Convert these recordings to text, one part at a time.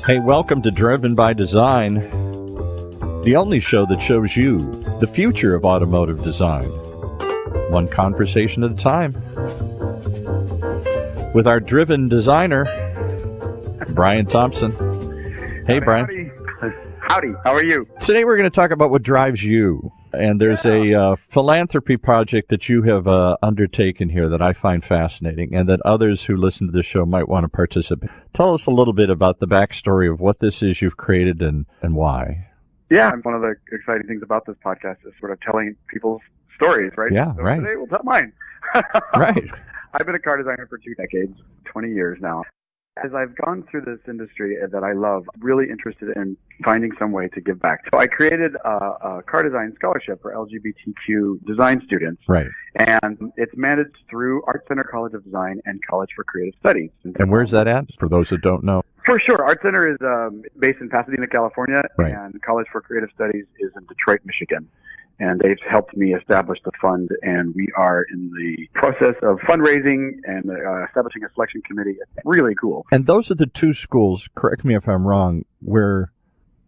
Hey, welcome to Driven by Design, the only show that shows you the future of automotive design, one conversation at a time, with our driven designer, Bryan Thompson. Hey, Bryan. Howdy. How are you? Today we're going to talk about what drives you. And there's a philanthropy project that you have undertaken here that I find fascinating and that others who listen to the show might want to participate. Tell us a little bit about the backstory of what this is you've created and why. Yeah, one of the exciting things about this podcast is sort of telling people's stories, right? Yeah, so right. Today we'll tell mine. Right. I've been a car designer for 2 decades, 20 years now. As I've gone through this industry that I love, I'm really interested in finding some way to give back. So I created a car design scholarship for LGBTQ design students. Right. And it's managed through Art Center College of Design and College for Creative Studies. And where's that at, for those that don't know? For sure. Art Center is based in Pasadena, California, right. And College for Creative Studies is in Detroit, Michigan. And they've helped me establish the fund, and we are in the process of fundraising and establishing a selection committee. It's really cool. And those are the two schools, correct me if I'm wrong, where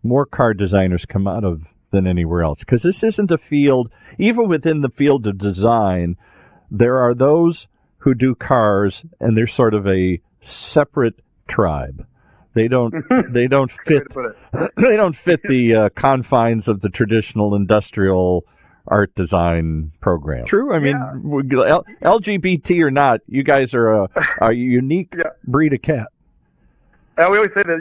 more car designers come out of than anywhere else. Because this isn't a field, even within the field of design, there are those who do cars, and they're sort of a separate tribe. They don't fit they don't fit the confines of the traditional industrial art design program. True. I mean, LGBT or not, you guys are a unique breed of cat. We always say that,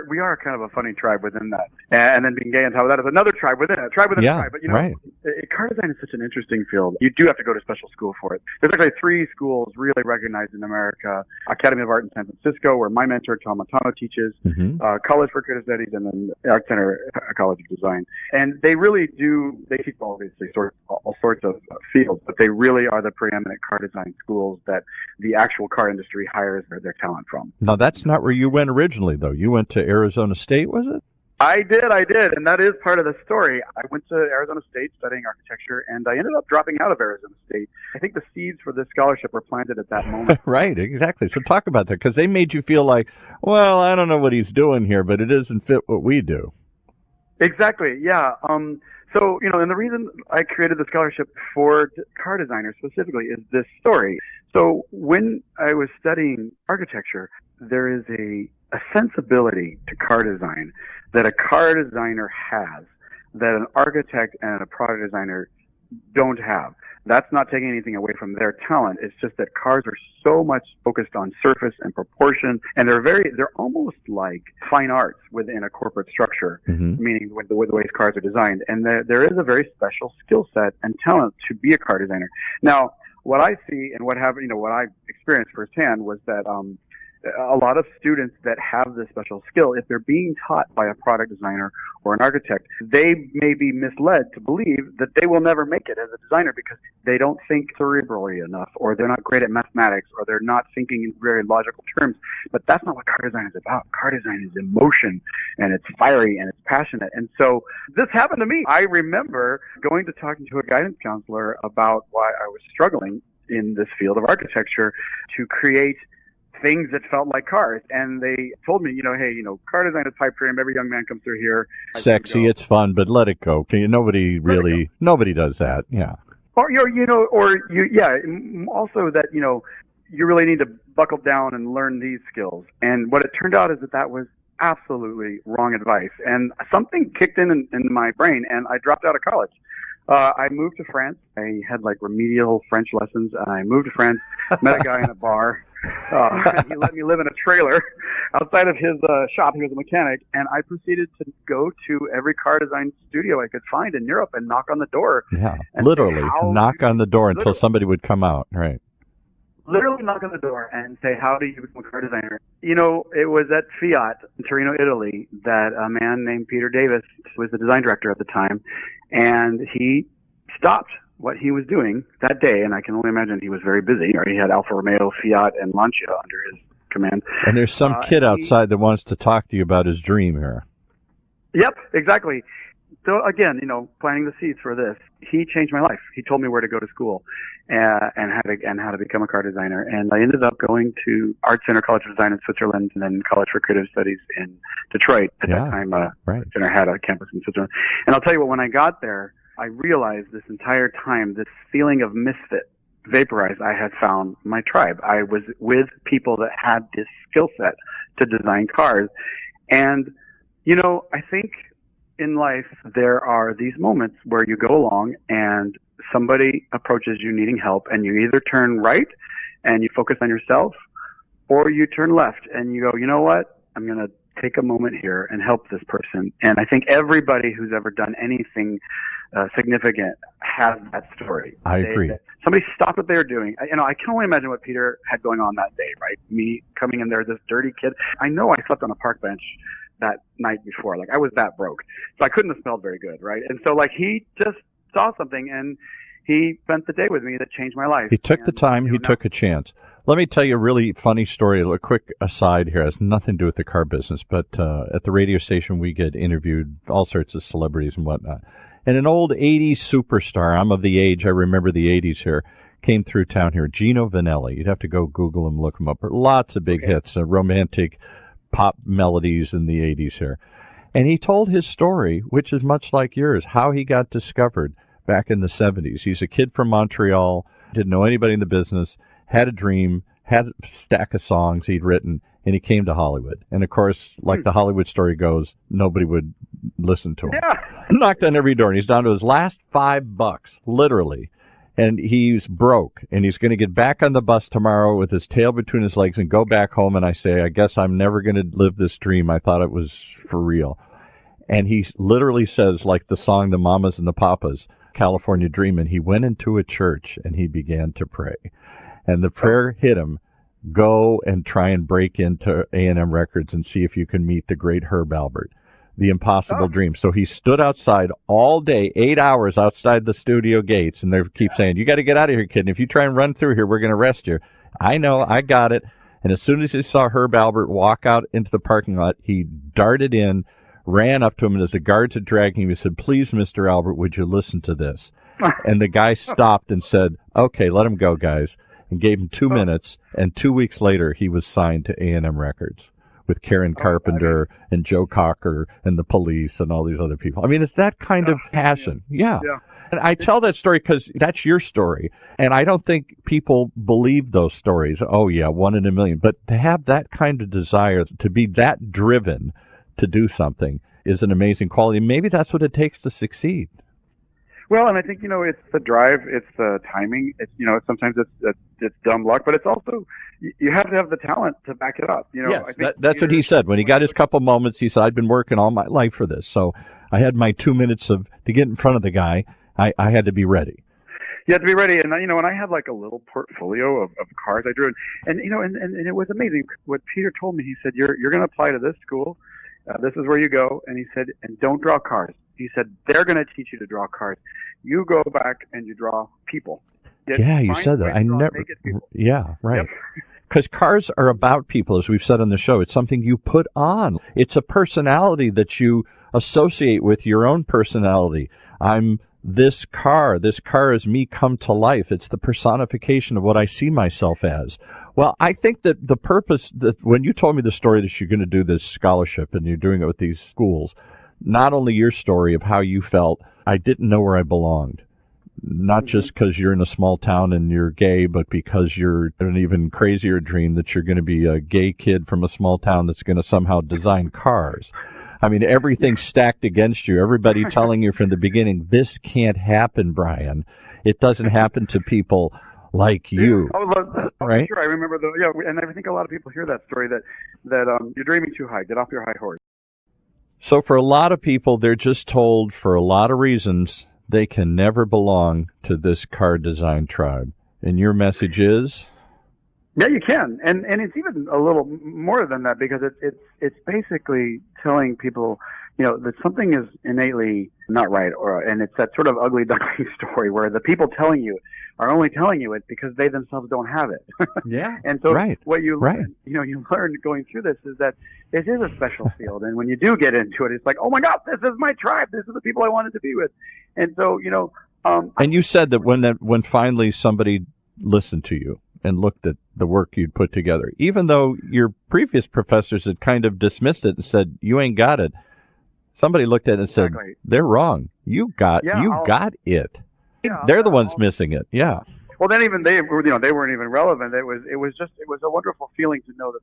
we are kind of a funny tribe within that. And then being gay on top of that is another tribe within a tribe within a tribe. But, right. Car design is such an interesting field. You do have to go to special school for it. There's actually 3 schools really recognized in America. Academy of Art in San Francisco, where my mentor, Tom Matano, teaches, College for Creative Studies, and then Art Center College of Design. And they really do, they teach obviously all sorts of fields, but they really are the preeminent car design schools that the actual car industry hires their talent from. Now, that's not where you went originally, though. You went to Arizona State, was it? I did, and that is part of the story. I went to Arizona State studying architecture, and I ended up dropping out of Arizona State. I think the seeds for this scholarship were planted at that moment. Right, exactly. So talk about that, because they made you feel like, well, I don't know what he's doing here, but it doesn't fit what we do. Exactly, yeah. So, and the reason I created the scholarship for car designers specifically is this story. So when I was studying architecture, there is a sensibility to car design that a car designer has that an architect and a product designer don't have. That's not taking anything away from their talent. It's just that cars are so much focused on surface and proportion, and they're almost like fine arts within a corporate structure, meaning with the ways cars are designed. And there is a very special skill set and talent to be a car designer. Now, what I see and what I've experienced firsthand was that a lot of students that have this special skill, if they're being taught by a product designer or an architect, they may be misled to believe that they will never make it as a designer because they don't think cerebrally enough, or they're not great at mathematics, or they're not thinking in very logical terms. But that's not what car design is about. Car design is emotion, and it's fiery, and it's passionate. And so this happened to me. I remember going to talking to a guidance counselor about why I was struggling in this field of architecture to create things that felt like cars. And they told me, hey, car design is pipe dream. Every young man comes through here. Sexy, it's fun, but let it go. Nobody does that. Yeah. Also that, you really need to buckle down and learn these skills. And what it turned out is that was absolutely wrong advice. And something kicked in my brain, and I dropped out of college. I moved to France. I had remedial French lessons, and I moved to France, met a guy in a bar. He let me live in a trailer outside of his shop. He was a mechanic, and I proceeded to go to every car design studio I could find in Europe and knock on the door. Yeah, literally knock on the door until somebody would come out, right? Literally knock on the door and say, how do you become a car designer? It was at Fiat in Torino, Italy, that a man named Peter Davis was the design director at the time, and he stopped what he was doing that day, and I can only imagine he was very busy. He had Alfa Romeo, Fiat, and Lancia under his command. And there's some kid outside that wants to talk to you about his dream here. Yep, exactly. So again, planting the seeds for this, he changed my life. He told me where to go to school and how to become a car designer. And I ended up going to Art Center College of Design in Switzerland and then College for Creative Studies in Detroit. At that time, right. Center had a campus in Switzerland. And I'll tell you what, when I got there, I realized this entire time, this feeling of misfit, vaporized, I had found my tribe. I was with people that had this skill set to design cars. And, I think in life, there are these moments where you go along and somebody approaches you needing help, and you either turn right and you focus on yourself, or you turn left and you go, you know what? I'm going to take a moment here and help this person. And I think everybody who's ever done anything significant has that story. I agree. Somebody stopped what they were doing. I can only imagine what Peter had going on that day, right? Me coming in there, this dirty kid. I know I slept on a park bench that night before. Like, I was that broke. So I couldn't have smelled very good, right? And so, he just saw something, and he spent the day with me that changed my life. He took the time. He took a chance. Let me tell you a really funny story. A quick aside here. It has nothing to do with the car business, but at the radio station, we get interviewed all sorts of celebrities and whatnot. And an old 80s superstar, I'm of the age, I remember the 80s here, came through town here, Gino Vanelli. You'd have to go Google him, look him up. Lots of big hits, romantic pop melodies in the 80s here. And he told his story, which is much like yours, how he got discovered back in the 70s. He's a kid from Montreal, didn't know anybody in the business, had a dream, had a stack of songs he'd written, and he came to Hollywood. And, of course, like the Hollywood story goes, nobody would listen to him. Yeah. Knocked on every door, and he's down to his last $5, literally. And he's broke, and he's going to get back on the bus tomorrow with his tail between his legs and go back home. And I say, I guess I'm never going to live this dream. I thought it was for real. And he literally says, like the song The Mamas and the Papas, California Dream, and he went into a church and he began to pray. And the prayer hit him, go and try and break into A&M Records and see if you can meet the great Herb Alpert. The impossible dream. So he stood outside all day, 8 hours outside the studio gates, and they keep saying, you got to get out of here, kid. And if you try and run through here, we're going to arrest you. I know, I got it. And as soon as he saw Herb Alpert walk out into the parking lot, he darted in, ran up to him, and as the guards had dragged him, he said, please, Mr. Alpert, would you listen to this? And the guy stopped and said, okay, let him go, guys, and gave him 2 minutes. And 2 weeks later, he was signed to A&M Records with Karen Carpenter and Joe Cocker and the Police and all these other people. I mean, it's that kind of passion. Yeah. And I tell that story because that's your story. And I don't think people believe those stories. Oh, yeah, 1 in a million. But to have that kind of desire, to be that driven to do something is an amazing quality. Maybe that's what it takes to succeed. Well, and I think, it's the drive, it's the timing, it's, sometimes it's dumb luck, but it's also, you have to have the talent to back it up. Yes, I think that's what he said. When he got his couple moments, he said, I've been working all my life for this. So I had my 2 minutes to get in front of the guy. I had to be ready. You have to be ready. And, and I had like a little portfolio of cars I drew. And it was amazing. What Peter told me, he said, you're going to apply to this school. This is where you go. And he said, and don't draw cars. He said, they're going to teach you to draw cars. You go back and you draw people. You said that. I never. Yeah, right. Because cars are about people, as we've said on the show. It's something you put on. It's a personality that you associate with your own personality. I'm this car. This car is me come to life. It's the personification of what I see myself as. Well, I think that the purpose that when you told me the story that you're going to do this scholarship and you're doing it with these schools, not only your story of how you felt, I didn't know where I belonged. Not just because you're in a small town and you're gay, but because you're an even crazier dream that you're going to be a gay kid from a small town that's going to somehow design cars. I mean, everything's stacked against you. Everybody telling you from the beginning, this can't happen, Bryan. It doesn't happen to people like you. Right? Sure, I remember and I think a lot of people hear that story that you're dreaming too high. Get off your high horse. So for a lot of people, they're just told for a lot of reasons they can never belong to this car design tribe. And your message is? Yeah, you can. And it's even a little more than that because it's basically telling people that something is innately not right, and it's that sort of ugly duckling story where the people telling you are only telling you it because they themselves don't have it. Yeah. And so right. what you right. learn, you learn going through this is that it is a special field. And when you do get into it, it's like, oh my God, this is my tribe. This is the people I wanted to be with. And so, and you said that when finally somebody listened to you and looked at the work you'd put together, even though your previous professors had kind of dismissed it and said, you ain't got it. Somebody looked at it and said, they're wrong. You got it. Yeah, They're the ones missing it. Yeah. Well, then even they weren't even relevant. It was a wonderful feeling to know that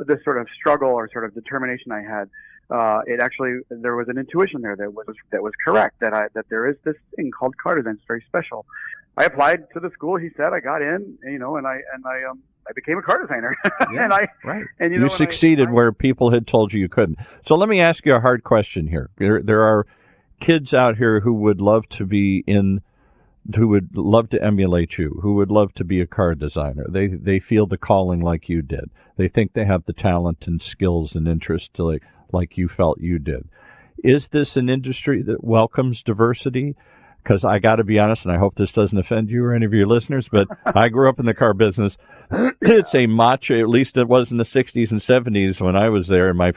this sort of struggle or sort of determination I had. There was an intuition there that was correct, that there is this thing called car design. It's very special. I applied to the school. He said I got in, and I became a car designer. Yeah, and you succeeded where people had told you couldn't. So let me ask you a hard question here. There are kids out here who would love to who would love to emulate you, who would love to be a car designer. They feel the calling like you did. They think they have the talent and skills and interest like you felt you did. Is this an industry that welcomes diversity? Because I got to be honest, and I hope this doesn't offend you or any of your listeners, but I grew up in the car business. It's a macho, at least it was in the 60s and 70s when I was there, and my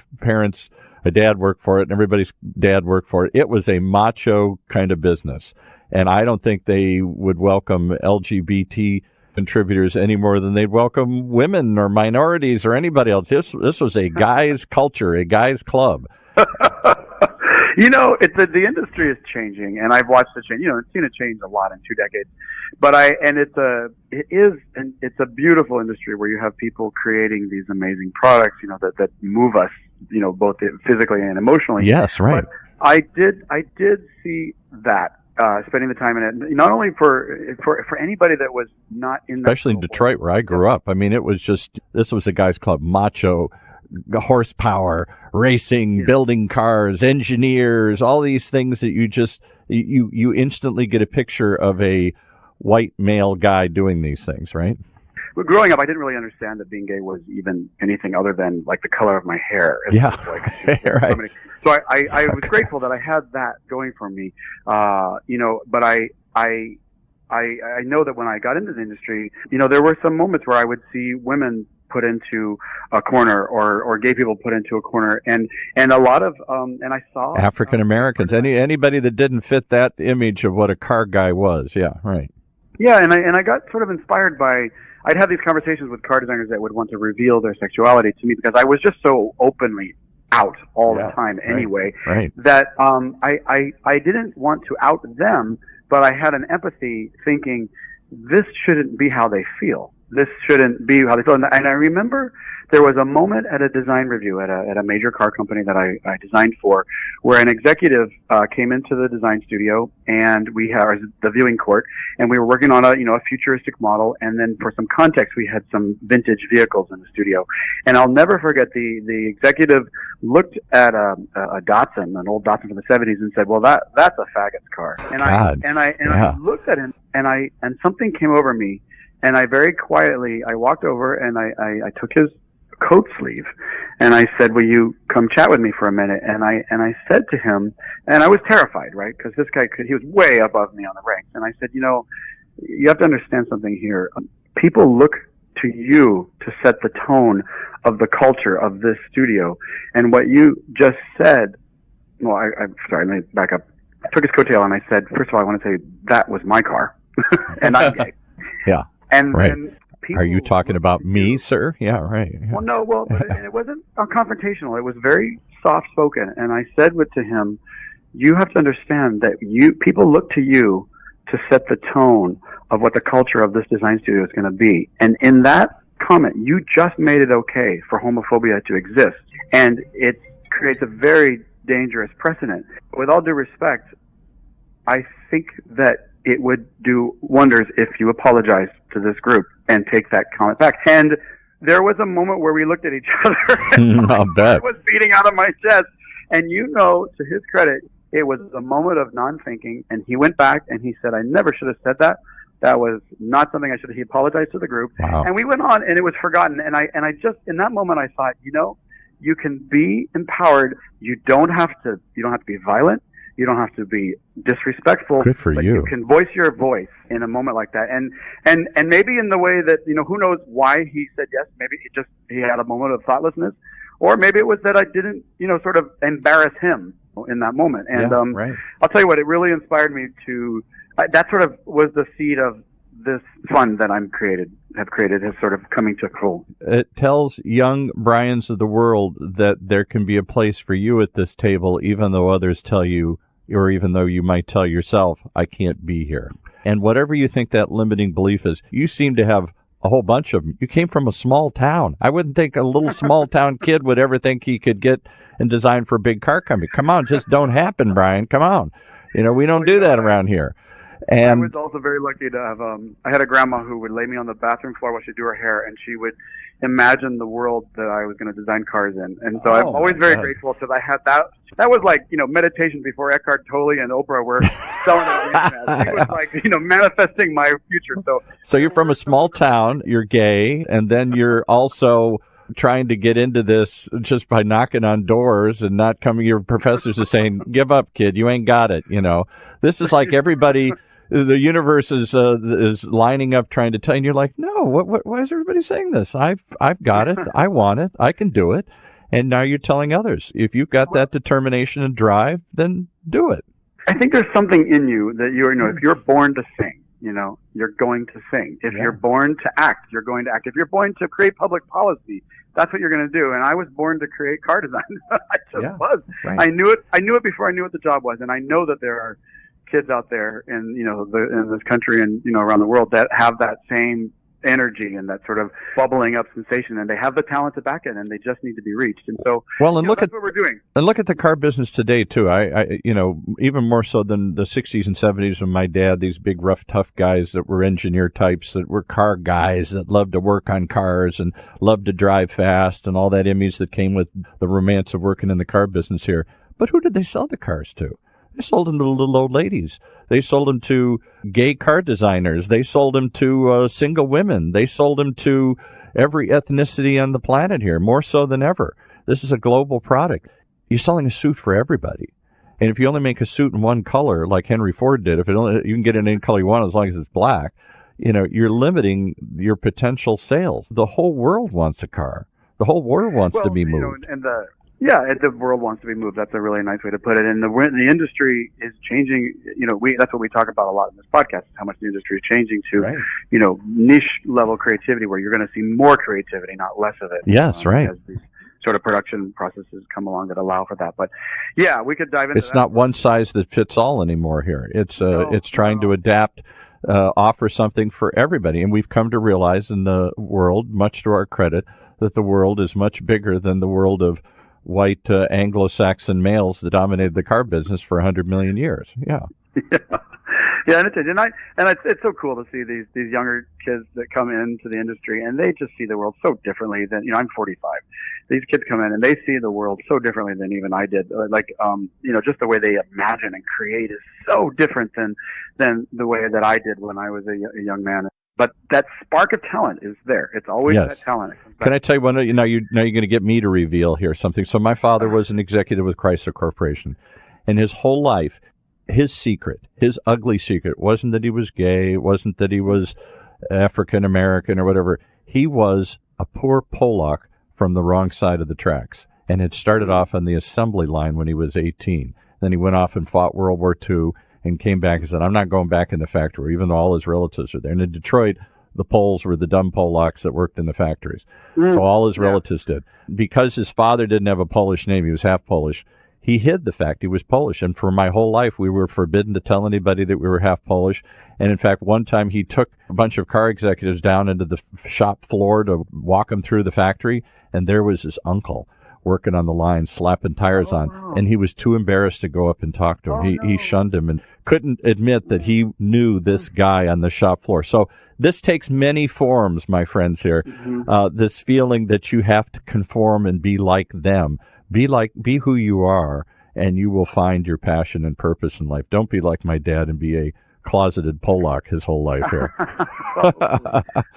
dad worked for it, and everybody's dad worked for it. It was a macho kind of business. And I don't think they would welcome LGBT contributors any more than they'd welcome women or minorities or anybody else. This was a guy's culture, a guy's club. The industry is changing, and I've watched it change. It's seen it change a lot in 2 decades. But it's a beautiful industry where you have people creating these amazing products, that move us, both physically and emotionally. Yes, right. But I did see that. Spending the time in it, not only for anybody that was not in that, especially in Detroit where I grew up. I mean, this was a guy's club, macho, horsepower, racing, building cars, engineers, all these things that you instantly get a picture of a white male guy doing these things, right? Well, growing up, I didn't really understand that being gay was even anything other than like the color of my hair. Right. So I was grateful that I had that going for me, but I know that when I got into the industry, there were some moments where I would see women put into a corner or gay people put into a corner, and a lot of and I saw African Americans, anybody that didn't fit that image of what a car guy was. Yeah, right. Yeah, and I got sort of inspired by. I'd have these conversations with car designers that would want to reveal their sexuality to me because I was just so openly out all the time anyway, that I didn't want to out them, but I had an empathy thinking this shouldn't be how they feel. This shouldn't be how they feel. And I remember there was a moment at a design review at a major car company that I designed for, where an executive came into the design studio, and we had the viewing court, and we were working on a futuristic model, and then for some context, we had some vintage vehicles in the studio. And I'll never forget the executive looked at a Datsun, an old Datsun from the 70s, and said, "Well, that's a faggot's car." And I looked at him, and something came over me. And I very quietly, I walked over and I took his coat sleeve and I said, "Will you come chat with me for a minute?" And I said to him, and I was terrified, right? Because this guy he was way above me on the ranks. And I said, you have to understand something here. People look to you to set the tone of the culture of this studio. And what you just said, well, I'm sorry, let me back up. I took his coattail and I said, first of all, I want to say that was my car and I'm gay. Yeah. And are you talking about me, sir? Yeah, right. Yeah. Well, no, but it wasn't confrontational. It was very soft-spoken. And I said to him, you have to understand that people look to you to set the tone of what the culture of this design studio is going to be. And in that comment, you just made it okay for homophobia to exist. And it creates a very dangerous precedent. With all due respect, I think that it would do wonders if you apologize to this group and take that comment back. And there was a moment where we looked at each other and I'll bet. was beating out of my chest. And to his credit, it was a moment of non-thinking. And he went back and he said, "I never should have said that. That was not something I should have." He apologized to the group. Wow. And we went on and it was forgotten. And I just, in that moment, I thought, you can be empowered. You don't have to be violent. You don't have to be disrespectful. Good for but you. You can voice your voice in a moment like that. And maybe in the way that, who knows why he said yes. Maybe he had a moment of thoughtlessness, or maybe it was that I didn't, sort of embarrass him in that moment. And, right. I'll tell you what, it really inspired me that sort of was the seed of this fund that have created is sort of coming to full. It tells young Bryans of the world that there can be a place for you at this table, even though others tell you, or even though you might tell yourself, I can't be here. And whatever you think that limiting belief is, you seem to have a whole bunch of them. You came from a small town. I wouldn't think a little small town kid would ever think he could get and design for a big car company. Come on, just don't happen, Bryan. Come on. We don't do that around here. And I was also very lucky to have, I had a grandma who would lay me on the bathroom floor while she'd do her hair, and she would imagine the world that I was going to design cars in. And so I'm always very grateful that I had that. That was like, meditation before Eckhart Tolle and Oprah were selling it on the internet. It was like, manifesting my future. So you're from a small town, you're gay, and then you're also trying to get into this just by knocking on doors and not coming. Your professors are saying, give up, kid, you ain't got it. This is like everybody, the universe is lining up trying to tell you, and you're like, no, why is everybody saying this? I've got it. I want it. I can do it. And now you're telling others, if you've got that determination and drive, then do it. I think there's something in you that if you're born to sing, you're going to sing. If you're born to act, you're going to act. If you're born to create public policy, that's what you're going to do. And I was born to create car design. I just was. Right. I knew it before I knew what the job was. And I know that there are kids out there in this country and around the world that have that same energy and that sort of bubbling up sensation, and they have the talent to back it, and they just need to be reached. And so, look that's what we're doing. And look at the car business today too. I even more so than the 60s and 70s when my dad, these big rough tough guys that were engineer types that were car guys that loved to work on cars and loved to drive fast and all that image that came with the romance of working in the car business here. But who did they sell the cars to? They sold them to little old ladies. They sold them to gay car designers. They sold them to single women. They sold them to every ethnicity on the planet here, more so than ever. This is a global product. You're selling a suit for everybody. And if you only make a suit in one color, like Henry Ford did, you can get it in any color you want as long as it's black, you're limiting your potential sales. The whole world wants a car. The whole world wants to be moved. The world wants to be moved. That's a really nice way to put it. And the industry is changing. That's what we talk about a lot in this podcast, is how much the industry is changing to, niche level creativity, where you're going to see more creativity, not less of it. Yes, right. As these sort of production processes come along that allow for that. But yeah, we could dive into It's not one size that fits all anymore here. It's trying to adapt, offer something for everybody. And we've come to realize in the world, much to our credit, that the world is much bigger than the world of white Anglo-Saxon males that dominated the car business for 100 million years. Yeah. Yeah, and it's so cool to see these younger kids that come into the industry, and they just see the world so differently than I'm 45. These kids come in and they see the world so differently than even I did. Just the way they imagine and create is so different than the way that I did when I was a young man. But that spark of talent is there. It's always that talent. Can I tell you one? Now you're going to get me to reveal here something. So my father was an executive with Chrysler Corporation, and his whole life, his secret, his ugly secret, wasn't that he was gay, wasn't that he was African American or whatever. He was a poor Polak from the wrong side of the tracks, and had started off on the assembly line when he was 18. Then he went off and fought World War II. And came back and said, I'm not going back in the factory, even though all his relatives are there. And in Detroit, the Poles were the dumb Polacks that worked in the factories. So all his relatives did. Because his father didn't have a Polish name, he was half Polish, he hid the fact he was Polish. And for my whole life, we were forbidden to tell anybody that we were half Polish. And in fact, one time he took a bunch of car executives down into the shop floor to walk them through the factory. And there was his uncle working on the line, slapping tires on, and he was too embarrassed to go up and talk to him. He shunned him and couldn't admit that he knew this guy on the shop floor. So this takes many forms, my friends here. This feeling that you have to conform and be like them. Be who you are, and you will find your passion and purpose in life. Don't be like my dad and be a closeted Polak his whole life here.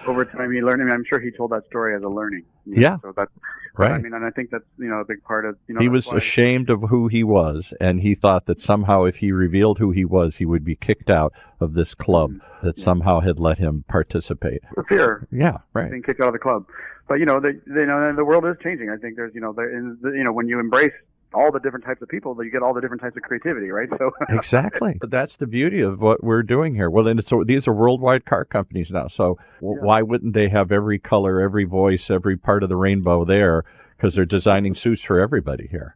Over time, he learned. I mean, I'm sure he told that story as a learning. Yeah. So that's right. I mean, and I think that's a big part of He was ashamed of who he was, and he thought that somehow if he revealed who he was, he would be kicked out of this club that somehow had let him participate. The fear. Yeah. Right. Being kicked out of the club, but the world is changing. I think there's when you embrace all the different types of people, you get all the different types of creativity, right? So exactly. But that's the beauty of what we're doing here. Well, and so these are worldwide car companies now. So why wouldn't they have every color, every voice, every part of the rainbow there? Because they're designing suits for everybody here.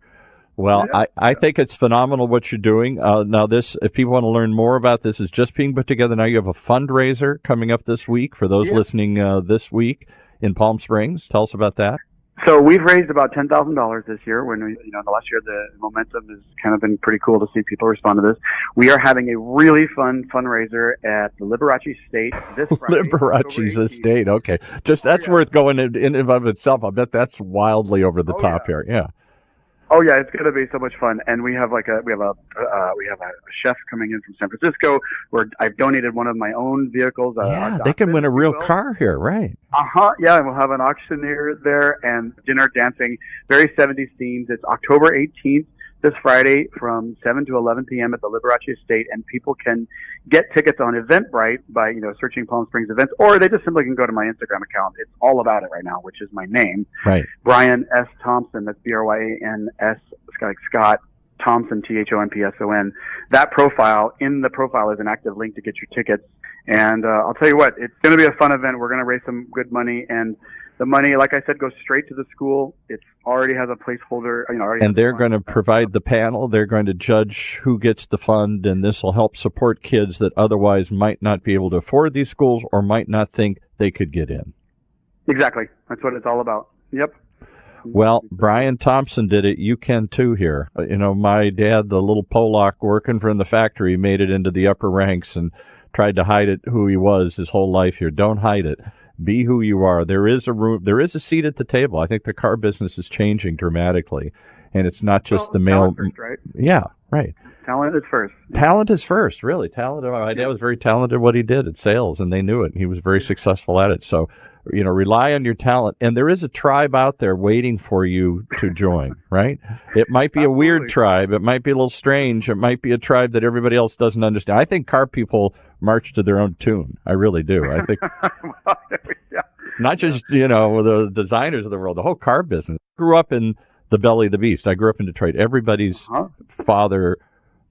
Well, I think it's phenomenal what you're doing. Now, this, if people want to learn more about this, is just being put together. Now you have a fundraiser coming up this week for those listening this week in Palm Springs. Tell us about that. So we've raised about $10,000 this year. When in the last year, the momentum has kind of been pretty cool to see people respond to this. We are having a really fun fundraiser at the Liberace Estate this Friday. Liberace Estate, okay. That's worth going in and of itself. I bet that's wildly over the top here. Yeah. Oh yeah, it's going to be so much fun, and we have a chef coming in from San Francisco. Where I've donated one of my own vehicles. They can win a real car here, right? Yeah, and we'll have an auctioneer there and dinner, dancing, very 70s themes. It's October 18th, this Friday, from 7 to 11 p.m. at the Liberace Estate, and people can get tickets on Eventbrite by searching Palm Springs events, or they just simply can go to my Instagram account. It's all about it right now, which is my name, right? Bryan S. Thompson. That's BRYANS, like Scott Thompson, THOMPSON. That profile, in the profile, is an active link to get your tickets. And I'll tell you what, it's going to be a fun event. We're going to raise some good money, and the money, like I said, goes straight to the school. It already has a placeholder. And they're going to provide the panel. They're going to judge who gets the fund, and this will help support kids that otherwise might not be able to afford these schools or might not think they could get in. Exactly. That's what it's all about. Yep. Well, Bryan Thompson did it. You can too here. My dad, the little Polak working from the factory, made it into the upper ranks and tried to hide who he was his whole life here. Don't hide it. Be who you are. There is a room. There is a seat at the table. I think the car business is changing dramatically, and it's not just the male. First, right? Yeah, right. Talent is first. Talent is first. Really, talent. My dad was very talented at what he did at sales, and they knew it. He was very successful at it. So, rely on your talent. And there is a tribe out there waiting for you to join. Right? It might be a weird tribe. It might be a little strange. It might be a tribe that everybody else doesn't understand. I think car people march to their own tune. I really do. I think not just, the designers of the world, the whole car business. I grew up in the belly of the beast. I grew up in Detroit. Everybody's father,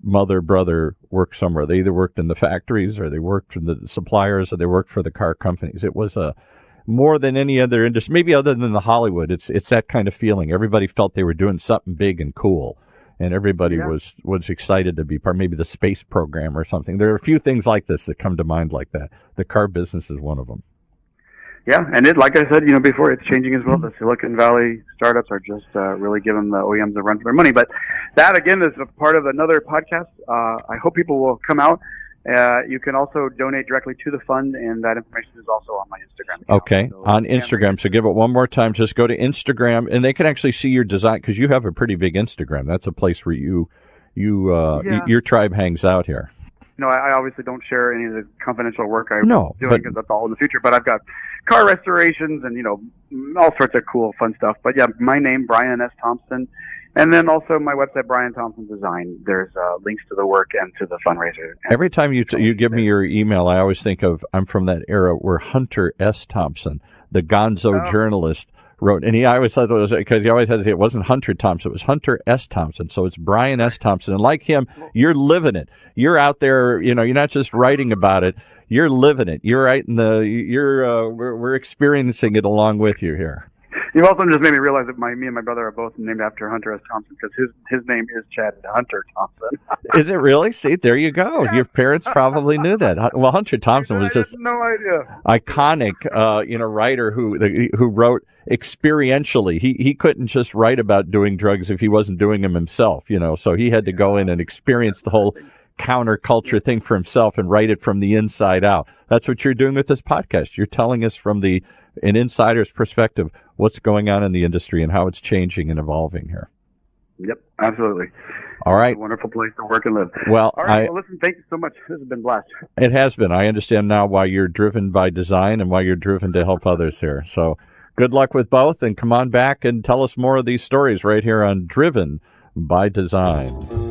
mother, brother worked somewhere. They either worked in the factories or they worked for the suppliers or they worked for the car companies. It was more than any other industry, maybe other than the Hollywood. It's that kind of feeling. Everybody felt they were doing something big and cool. And everybody was excited to be part, maybe the space program or something. There are a few things like this that come to mind like that. The car business is one of them. Yeah, and like I said, before, it's changing as well. The Silicon Valley startups are just really giving the OEMs a run for their money. But that, again, is a part of another podcast. I hope people will come out. You can also donate directly to the fund, and that information is also on my Instagram account. Okay, so on Instagram. So give it one more time. Just go to Instagram, and they can actually see your design, because you have a pretty big Instagram. That's a place where your tribe hangs out here. I obviously don't share any of the confidential work I'm doing, because that's all in the future. But I've got car restorations and, all sorts of cool, fun stuff. But yeah, my name, Bryan S. Thompson. And then also my website, Bryan Thompson Design. There's links to the work and to the fundraiser. Every time you give me your email, I always think I'm from that era where Hunter S. Thompson, the gonzo journalist, wrote, and I always thought it was, because he always had to say it wasn't Hunter Thompson, it was Hunter S. Thompson. So it's Bryan S. Thompson. And like him, you're living it. You're out there, you're not just writing about it, you're living it. You're right in we're experiencing it along with you here. You've also just made me realize that me and my brother are both named after Hunter S. Thompson, because his name is Chad Hunter Thompson. Is it really? See, there you go. Your parents probably knew that. Well, Hunter Thompson was just no idea. Iconic, writer who wrote experientially. He couldn't just write about doing drugs if he wasn't doing them himself. So he had to go in and experience the whole counterculture thing for himself and write it from the inside out. That's what you're doing with this podcast. You're telling us from an insider's perspective what's going on in the industry and how it's changing and evolving here. Yep, absolutely. All right. It's a wonderful place to work and live. Well, All right. Well, listen, thank you so much. This has been blessed. It has been. I understand now why you're driven by design and why you're driven to help others here. So good luck with both, and come on back and tell us more of these stories right here on Driven by Design.